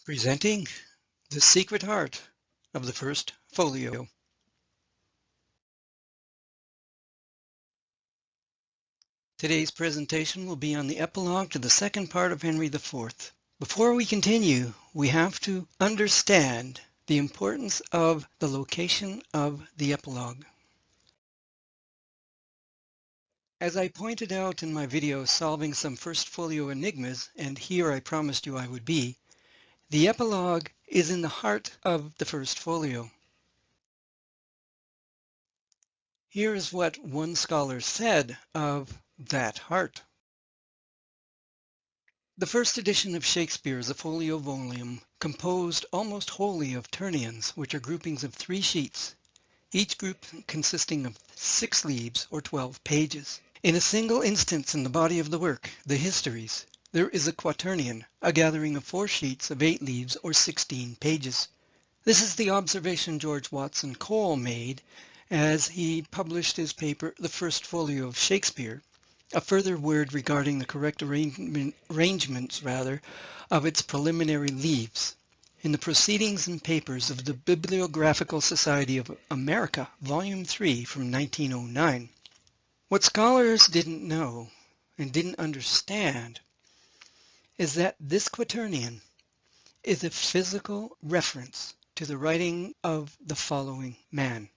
Presenting the secret heart of the First Folio. Today's presentation will be on the epilogue to the second part of Henry IV. Before we continue, we have to understand the importance of the location of the epilogue. As I pointed out in my video solving some First Folio enigmas, and here I promised you I would be, the epilogue is in the heart of the First Folio. Here is what one scholar said of that heart. The first edition of Shakespeare is a folio volume composed almost wholly of ternions, which are groupings of 3 sheets, each group consisting of 6 leaves or 12 pages. In a single instance in the body of the work, the Histories, there is a quaternion, a gathering of 4 sheets of 8 leaves or 16 pages. This is the observation George Watson Cole made as he published his paper, The First Folio of Shakespeare, a further word regarding the correct arrangements of its preliminary leaves, in the Proceedings and Papers of the Bibliographical Society of America, Volume 3 from 1909. What scholars didn't know and didn't understand is that this quaternion is a physical reference to the writing of the following man: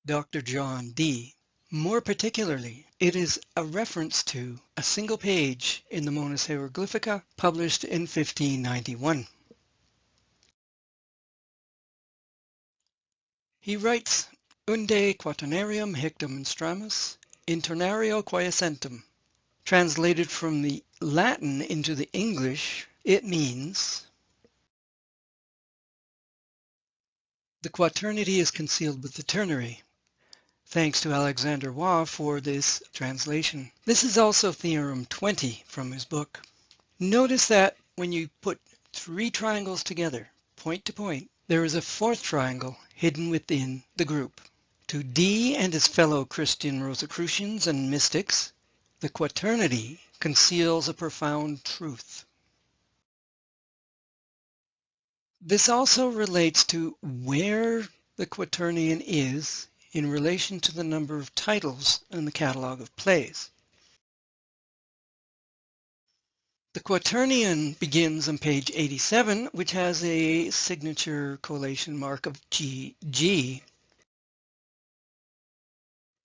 Dr. John Dee. More particularly, it is a reference to a single page in the Monas Hieroglyphica published in 1591. He writes, Unde quaternarium hic demonstramus, internario quiescentem. Translated from the Latin into the English, it means, the quaternity is concealed with the ternary. Thanks to Alexander Waugh for this translation. This is also theorem 20 from his book. Notice that when you put 3 triangles together, point to point, there is a 4th triangle hidden within the group. To Dee and his fellow Christian Rosicrucians and mystics, the quaternity conceals a profound truth. This also relates to where the quaternion is in relation to the number of titles in the catalogue of plays. The quaternion begins on page 87, which has a signature collation mark of GG.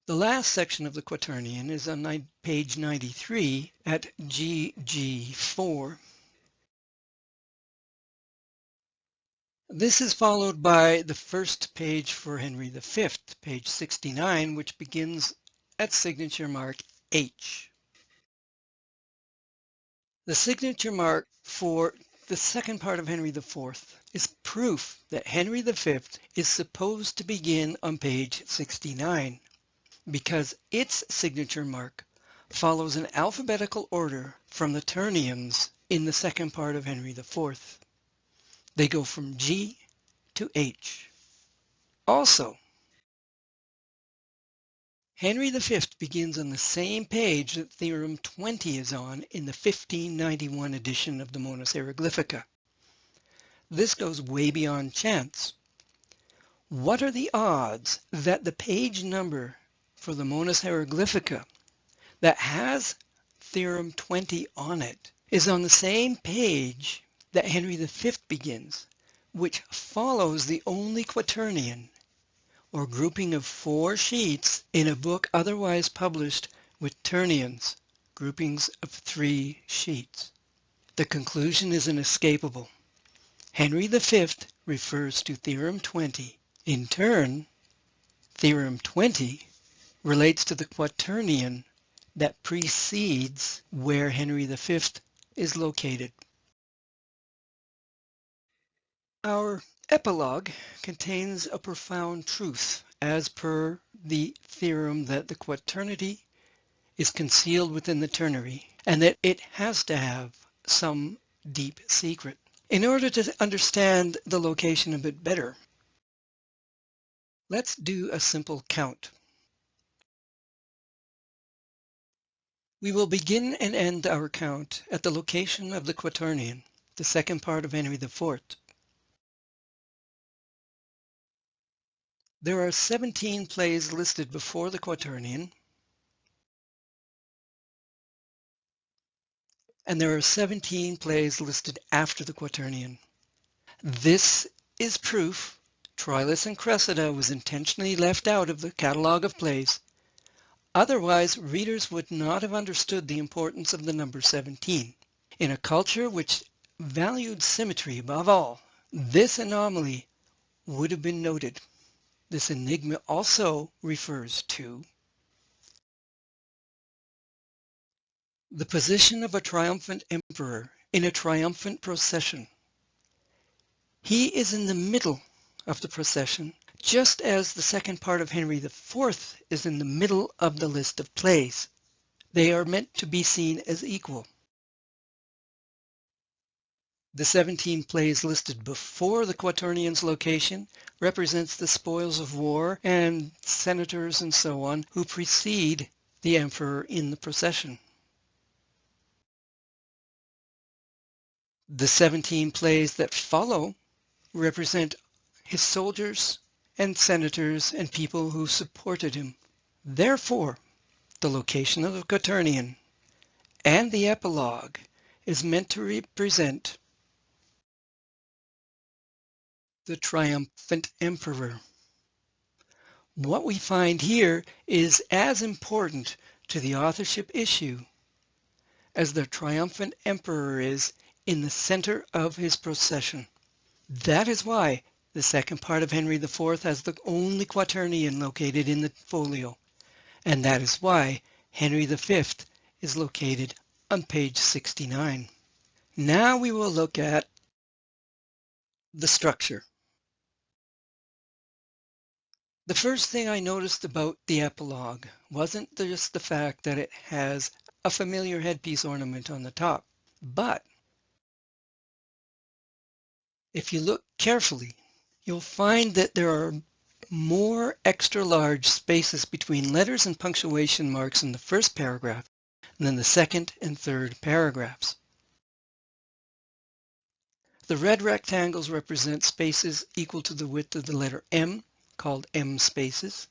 The last section of the quaternion is on page 93 at GG4. This is followed by the first page for Henry V, page 69, which begins at signature mark H. The signature mark for the second part of Henry IV is proof that Henry V is supposed to begin on page 69, because its signature mark follows an alphabetical order from the ternions in the second part of Henry IV. They go from G to H. Also, Henry V begins on the same page that theorem 20 is on in the 1591 edition of the Monas Hieroglyphica. This goes way beyond chance. What are the odds that the page number for the Monas Hieroglyphica that has theorem 20 on it is on the same page that Henry V begins, which follows the only quaternion, or grouping of 4 sheets in a book otherwise published with ternions, groupings of 3 sheets? The conclusion is inescapable. Henry V refers to theorem 20. In turn, theorem 20 relates to the quaternion that precedes where Henry V is located. Our epilogue contains a profound truth as per the theorem that the quaternity is concealed within the ternary and that it has to have some deep secret. In order to understand the location a bit better, let's do a simple count. We will begin and end our count at the location of the quaternion, the second part of Henry IV. There are 17 plays listed before the quaternion, and there are 17 plays listed after the quaternion. This is proof Troilus and Cressida was intentionally left out of the catalogue of plays. Otherwise, readers would not have understood the importance of the number 17. In a culture which valued symmetry above all, this anomaly would have been noted. This enigma also refers to the position of a triumphant emperor in a triumphant procession. He is in the middle of the procession, just as the second part of Henry IV is in the middle of the list of plays. They are meant to be seen as equal. The 17 plays listed before the quaternion's location represents the spoils of war and senators and so on who precede the emperor in the procession. The 17 plays that follow represent his soldiers and senators and people who supported him. Therefore, the location of the quaternion and the epilogue is meant to represent the triumphant emperor. What we find here is as important to the authorship issue as the triumphant emperor is in the center of his procession. That is why the second part of Henry IV has the only quaternion located in the folio, and that is why Henry V is located on page 69. Now we will look at the structure. The first thing I noticed about the epilogue wasn't just the fact that it has a familiar headpiece ornament on the top, but if you look carefully, you'll find that there are more extra large spaces between letters and punctuation marks in the first paragraph than the second and third paragraphs. The red rectangles represent spaces equal to the width of the letter M, called M spaces.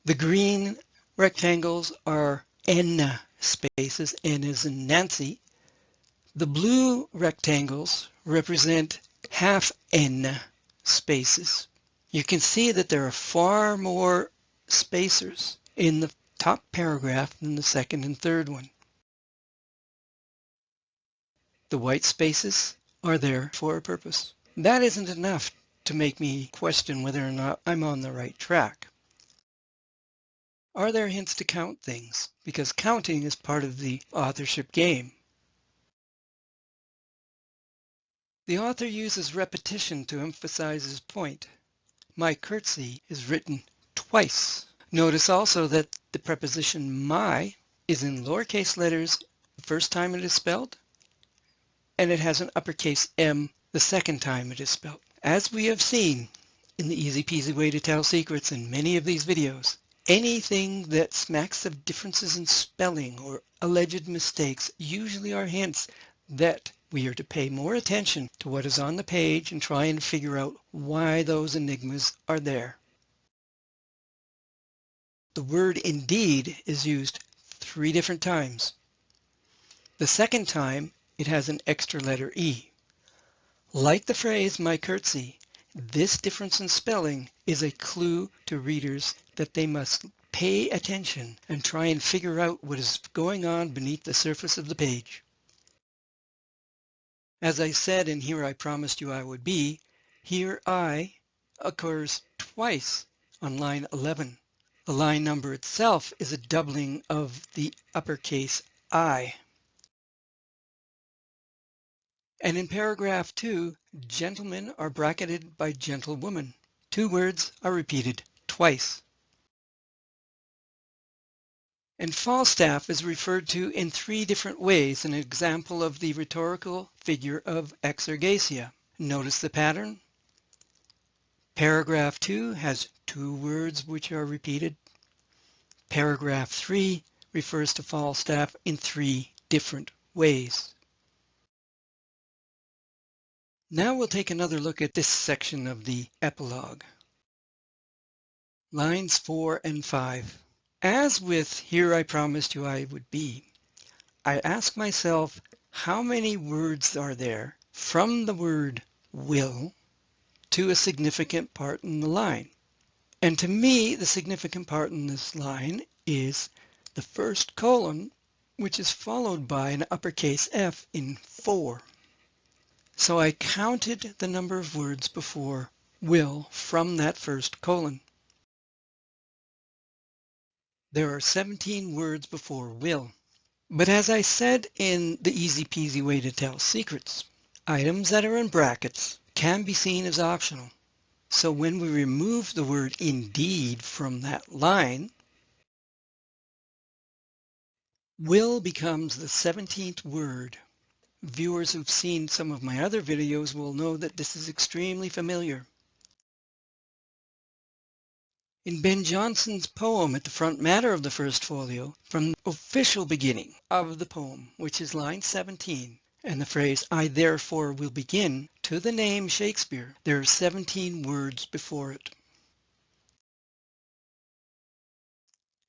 The green rectangles are N spaces, N as in Nancy. The blue rectangles represent half N spaces. You can see that there are far more spacers in the top paragraph than the second and third one. The white spaces are there for a purpose. That isn't enough to make me question whether or not I'm on the right track. Are there hints to count things? Because counting is part of the authorship game. The author uses repetition to emphasize his point. My curtsy is written twice. Notice also that the preposition my is in lowercase letters the first time it is spelled, and it has an uppercase M the second time it is spelled. As we have seen in the easy peasy way to tell secrets in many of these videos, anything that smacks of differences in spelling or alleged mistakes usually are hints that we are to pay more attention to what is on the page and try and figure out why those enigmas are there. The word indeed is used 3 different times. The second time, it has an extra letter E. Like the phrase my curtsy, this difference in spelling is a clue to readers that they must pay attention and try and figure out what is going on beneath the surface of the page. As I said in Here I Promised You I Would Be, here I occurs twice on line 11. The line number itself is a doubling of the uppercase I. And in paragraph 2, gentlemen are bracketed by gentlewoman. 2 words are repeated twice. And Falstaff is referred to in 3 different ways, an example of the rhetorical figure of exergatia. Notice the pattern. Paragraph 2 has 2 words which are repeated. Paragraph 3 refers to Falstaff in 3 different ways. Now we'll take another look at this section of the epilogue. Lines 4 and 5. As with "Here I promised you I would be," I ask myself, how many words are there from the word will to a significant part in the line? And to me, the significant part in this line is the first colon, which is followed by an uppercase F in 4. So I counted the number of words before will from that first colon. There are 17 words before will. But as I said in the Easy Peasy Way to Tell Secrets, items that are in brackets can be seen as optional. So when we remove the word indeed from that line, will becomes the 17th word. Viewers who've seen some of my other videos will know that this is extremely familiar. In Ben Jonson's poem at the front matter of the First Folio, from the official beginning of the poem, which is line 17, and the phrase "I therefore will begin," to the name Shakespeare, there are 17 words before it.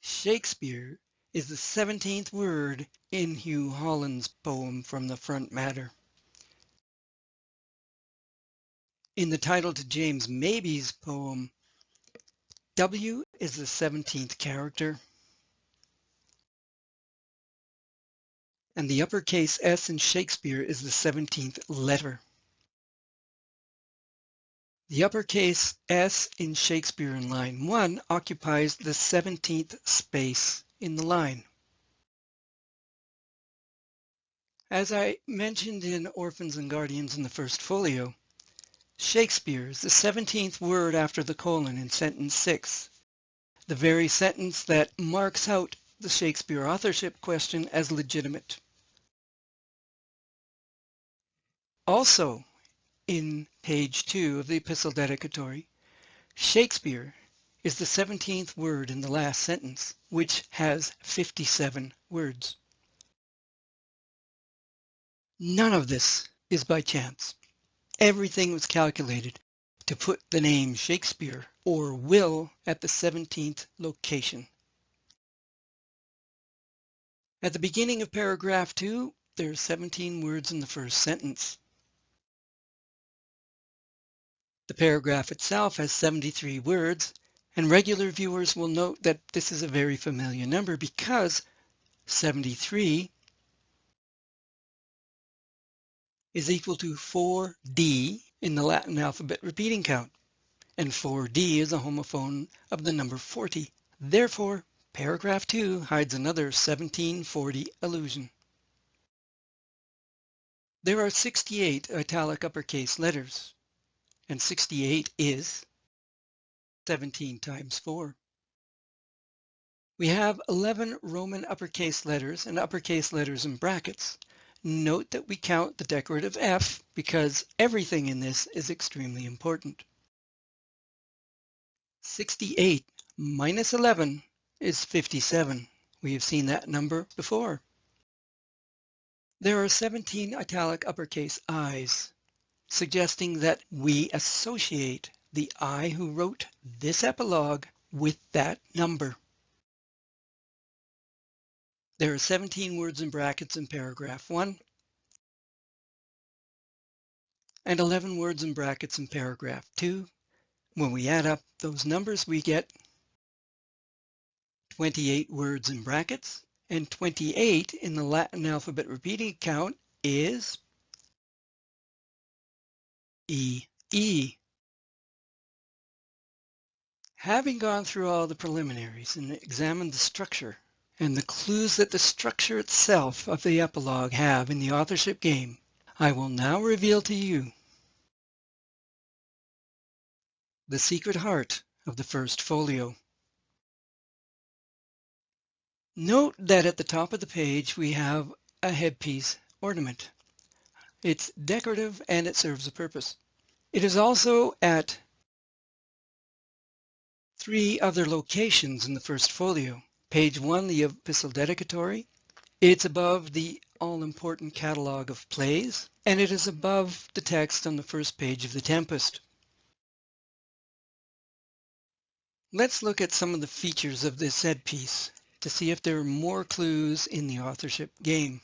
Shakespeare is the 17th word in Hugh Holland's poem from the front matter. In the title to James Mabie's poem, W is the 17th character, and the uppercase S in Shakespeare is the 17th letter. The uppercase S in Shakespeare in line 1 occupies the 17th space in the line. As I mentioned in Orphans and Guardians in the First Folio, Shakespeare is the 17th word after the colon in sentence 6, the very sentence that marks out the Shakespeare authorship question as legitimate. Also, in page 2 of the Epistle Dedicatory, Shakespeare is the 17th word in the last sentence, which has 57 words. None of this is by chance. Everything was calculated to put the name Shakespeare or will at the 17th location. At the beginning of paragraph 2, there are 17 words in the first sentence. The paragraph itself has 73 words, and regular viewers will note that this is a very familiar number because 73 is equal to 4D in the Latin alphabet repeating count, and 4D is a homophone of the number 40. Therefore, paragraph 2 hides another 1740 allusion. There are 68 italic uppercase letters, and 68 is 17 times 4. We have 11 Roman uppercase letters and uppercase letters in brackets. Note that we count the decorative F because everything in this is extremely important. 68 minus 11 is 57. We have seen that number before. There are 17 italic uppercase I's, suggesting that we associate the I who wrote this epilogue with that number. There are 17 words in brackets in paragraph 1 and 11 words in brackets in paragraph 2. When we add up those numbers, we get 28 words in brackets, and 28 in the Latin alphabet repeating count is E. Having gone through all the preliminaries and examined the structure and the clues that the structure itself of the epilogue have in the authorship game, I will now reveal to you the secret heart of the First Folio. Note that at the top of the page we have a headpiece ornament. It's decorative and it serves a purpose. It is also at 3 other locations in the First Folio. Page 1, the epistle dedicatory. It's above the all-important catalogue of plays, and it is above the text on the first page of The Tempest. Let's look at some of the features of this headpiece to see if there are more clues in the authorship game.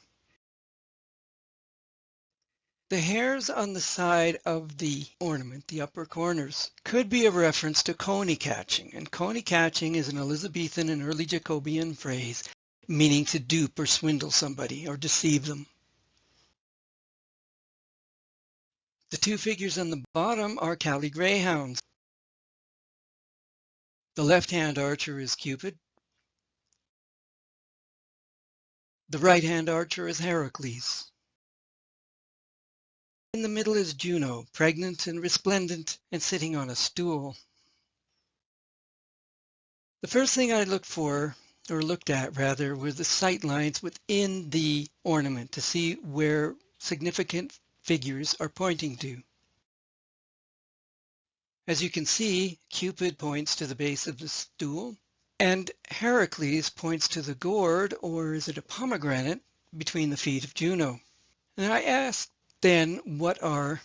The hairs on the side of the ornament, the upper corners, could be a reference to coney catching, and coney catching is an Elizabethan and early Jacobean phrase meaning to dupe or swindle somebody or deceive them. The two figures on the bottom are Callie greyhounds. The left-hand archer is Cupid. The right-hand archer is Heracles. In the middle is Juno, pregnant and resplendent and sitting on a stool. The first thing I looked at, were the sight lines within the ornament to see where significant figures are pointing to. As you can see, Cupid points to the base of the stool, and Heracles points to the gourd, or is it a pomegranate, between the feet of Juno. And I asked then, what are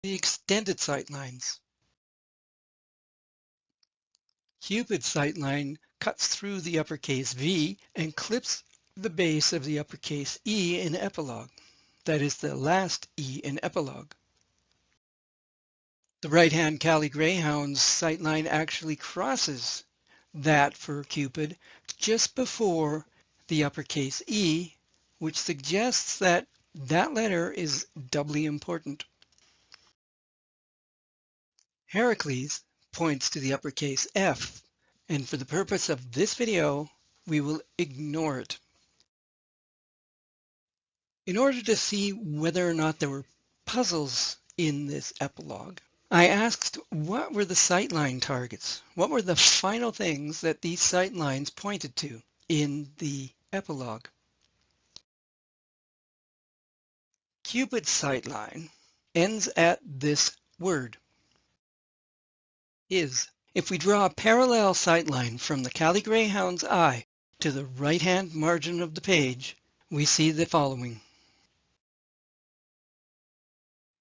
the extended sight lines? Cupid's sight line cuts through the uppercase V and clips the base of the uppercase E in epilogue. That is the last E in epilogue. The right-hand Callie greyhound's sight line actually crosses that for Cupid just before the uppercase E, which suggests that that letter is doubly important. Heracles points to the uppercase F, and for the purpose of this video, we will ignore it. In order to see whether or not there were puzzles in this epilogue, I asked what were the sightline targets? What were the final things that these sight lines pointed to in the epilogue? Cupid's sight line ends at this word, is. If we draw a parallel sight line from the Callie greyhound's eye to the right-hand margin of the page, we see the following.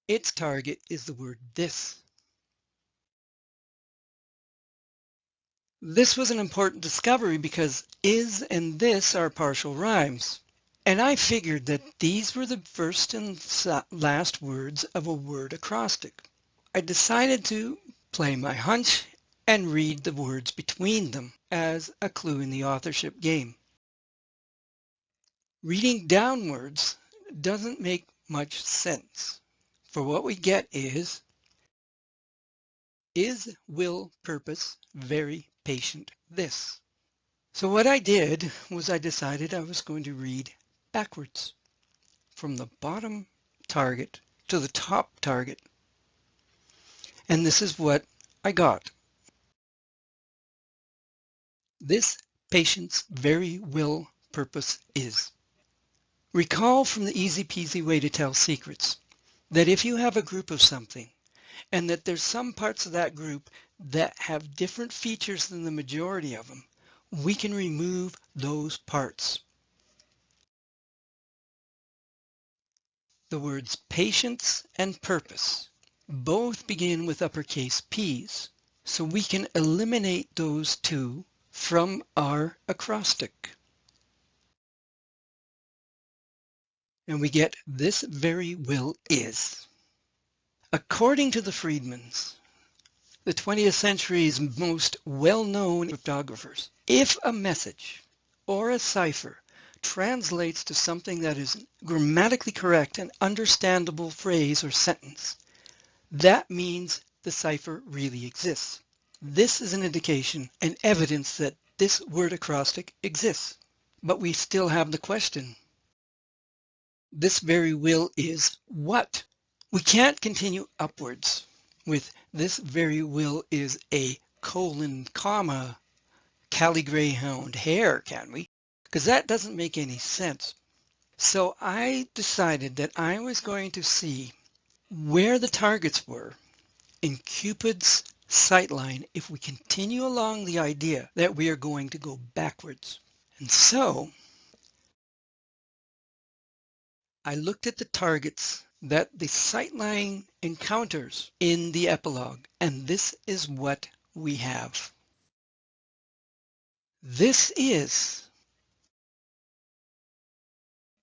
Its target is the word this. This was an important discovery because is and this are partial rhymes. And I figured that these were the first and last words of a word acrostic. I decided to play my hunch and read the words between them as a clue in the authorship game. Reading downwards doesn't make much sense, for what we get is will purpose very patient this. So what I did was I decided I was going to read backwards from the bottom target to the top target. And this is what I got. This patient's very will purpose is. Recall from the easy peasy way to tell secrets that if you have a group of something and that there's some parts of that group that have different features than the majority of them, we can remove those parts. The words patience and purpose both begin with uppercase P's, so we can eliminate those two from our acrostic. And we get this very will is. According to the Friedmans, the 20th century's most well-known cryptographers, if a message or a cipher translates to something that is grammatically correct and understandable phrase or sentence, that means the cipher really exists. This is an indication and evidence that this word acrostic exists. But we still have the question. This very will is what? We can't continue upwards with this very will is a colon, comma, Callie greyhound hare, can we? Because that doesn't make any sense. So I decided that I was going to see where the targets were in Cupid's sightline if we continue along the idea that we are going to go backwards. And so I looked at the targets that the sightline encounters in the epilogue, and this is what we have. This is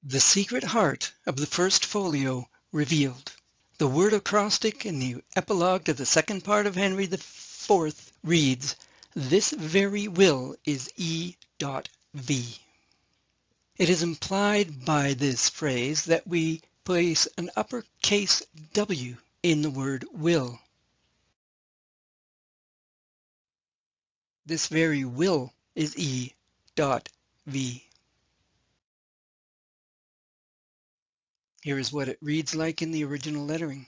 the secret heart of the First Folio revealed. The word acrostic in the epilogue to the second part of Henry IV reads, "This very will is E.V." It is implied by this phrase that we place an uppercase W in the word will. This very will is E.V. Here is what it reads like in the original lettering.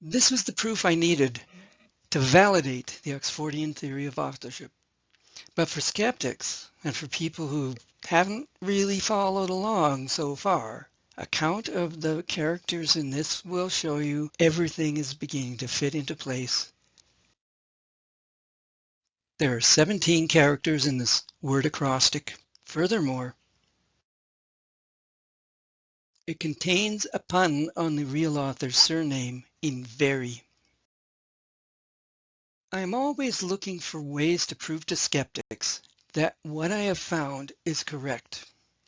This was the proof I needed to validate the Oxfordian theory of authorship. But for skeptics, and for people who haven't really followed along so far, a count of the characters in this will show you everything is beginning to fit into place. There are 17 characters in this word acrostic. Furthermore, it contains a pun on the real author's surname in very. I am always looking for ways to prove to skeptics that what I have found is correct.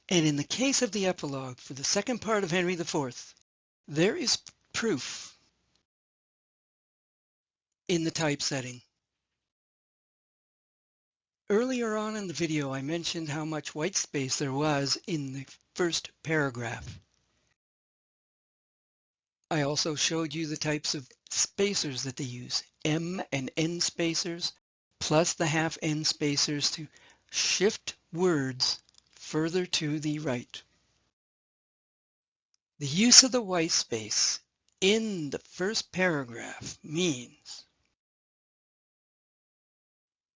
And in the case of the epilogue for the second part of Henry IV, there is proof in the typesetting. Earlier on in the video, I mentioned how much white space there was in the first paragraph. I also showed you the types of spacers that they use, M and N spacers, plus the half N spacers to shift words further to the right. The use of the white space in the first paragraph means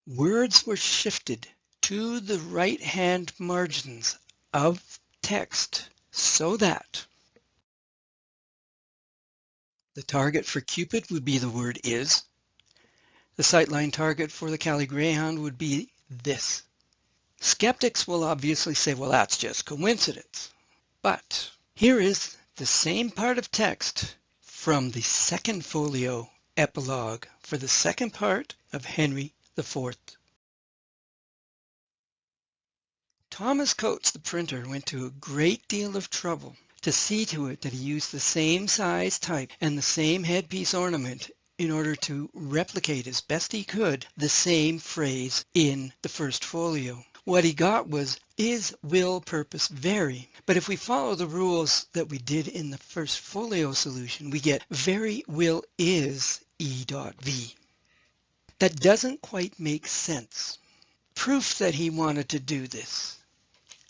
words were shifted to the right-hand margins of text so that the target for Cupid would be the word is. The sightline target for the Cali Greyhound would be this. Skeptics will obviously say, well, that's just coincidence. But here is the same part of text from the second folio epilogue for the second part of Henry IV. Thomas Coates, the printer, went to a great deal of trouble to see to it that he used the same size type and the same headpiece ornament in order to replicate as best he could the same phrase in the first folio. What he got was is, will, purpose, very. But if we follow the rules that we did in the first folio solution, we get very, will, is E.V. That doesn't quite make sense. Proof that he wanted to do this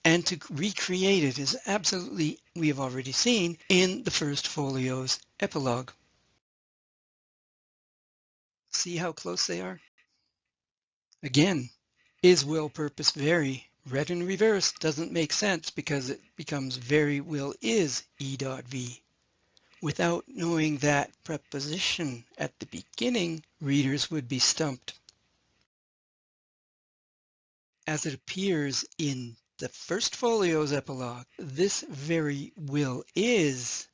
and to recreate it is absolutely, we have already seen, in the first folio's epilogue. See how close they are? Again, is, will, purpose, very. Read in reverse doesn't make sense because it becomes very, will, is E.V. Without knowing that preposition at the beginning, readers would be stumped. As it appears in the first folio's epilogue, this very will is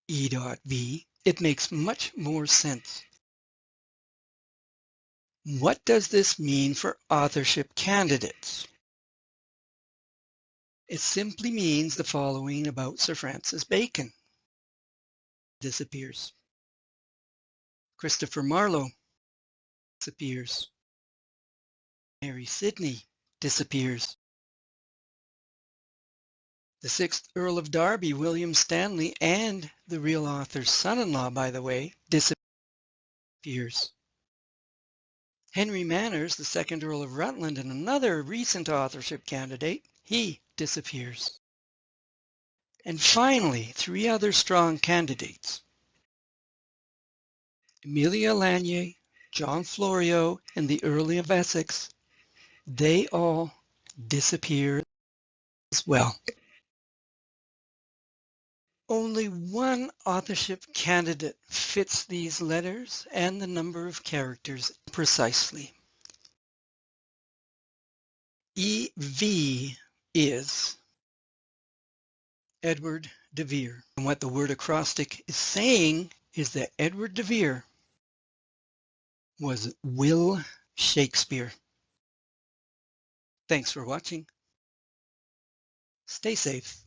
E.V. It makes much more sense. What does this mean for authorship candidates? It simply means the following about Sir Francis Bacon. Disappears. Christopher Marlowe disappears. Mary Sidney disappears. The 6th Earl of Derby, William Stanley, and the real author's son-in-law, by the way, disappears. Henry Manners, the 2nd Earl of Rutland, and another recent authorship candidate, he disappears. And finally, 3 other strong candidates. Amelia Lanier, John Florio, and the Earl of Essex, they all disappear as well. Only one authorship candidate fits these letters and the number of characters precisely. EV is Edward de Vere. And what the word acrostic is saying is that Edward de Vere was Will Shakespeare. Thanks for watching. Stay safe.